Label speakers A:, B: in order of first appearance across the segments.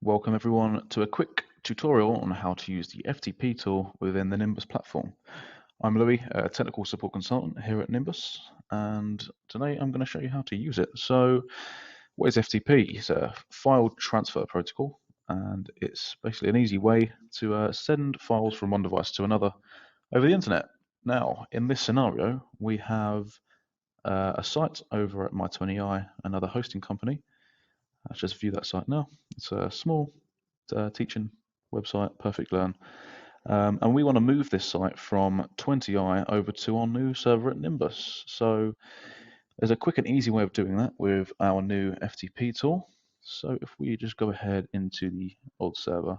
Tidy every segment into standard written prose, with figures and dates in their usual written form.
A: Welcome everyone to a quick tutorial on how to use the FTP tool within the Nimbus platform. I'm Louie, a technical support consultant here at Nimbus, and today I'm going to show you how to use it. So what is FTP? It's a file transfer protocol, and it's basically an easy way to send files from one device to another over the internet. Now, in this scenario, we have a site over at My20i, another hosting company. Let's just view that site now. It's a small teaching website, Perfect Learn. And we want to move this site from 20i over to our new server at Nimbus. So there's a quick and easy way of doing that with our new FTP tool. So if we just go ahead into the old server,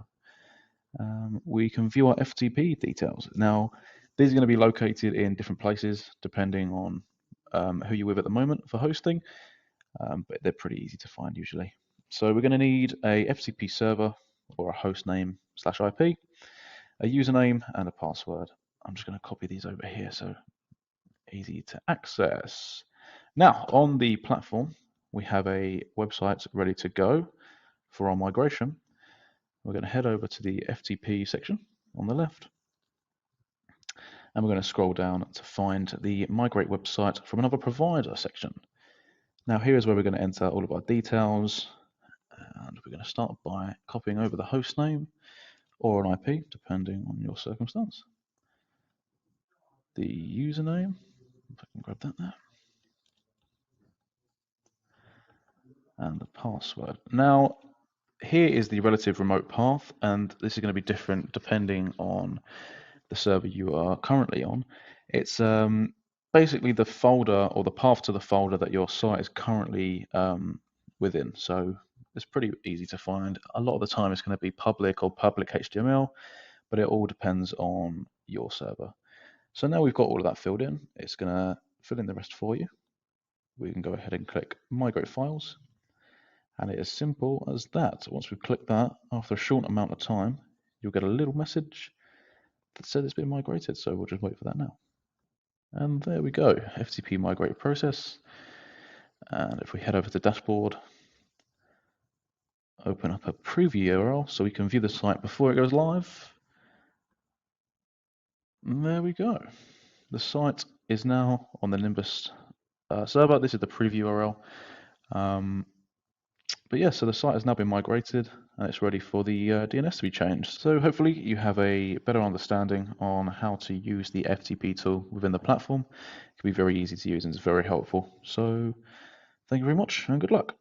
A: we can view our FTP details. Now, these are going to be located in different places depending on who you're with at the moment for hosting. But they're pretty easy to find usually. So we're going to need a FTP server or a host name /IP, a username, and a password. I'm just going to copy these over here so easy to access. Now, on the platform, we have a website ready to go for our migration. We're going to head over to the FTP section on the left, and we're going to scroll down to find the migrate website from another provider section. Now here is where we're going to enter all of our details, and we're going to start by copying over the host name or an IP, depending on your circumstance. The username, if I can grab that there, and the password. Now here is the relative remote path, and this is going to be different depending on the server you are currently on. It's basically the folder or the path to the folder that your site is currently within. So it's pretty easy to find. A lot of the time it's going to be public or public HTML, but it all depends on your server. So now we've got all of that filled in, it's going to fill in the rest for you. We can go ahead and click Migrate Files, and it is simple as that. Once we click that, after a short amount of time, you'll get a little message that says it's been migrated, so we'll just wait for that now. And there we go, FTP migrate process. And if we head over to dashboard, open up a preview URL so we can view the site before it goes live. And there we go. The site is now on the Nimbus server. This is the preview URL. But yeah, so the site has now been migrated and it's ready for the DNS to be changed. So hopefully you have a better understanding on how to use the FTP tool within the platform. It can be very easy to use and it's very helpful. So thank you very much and good luck.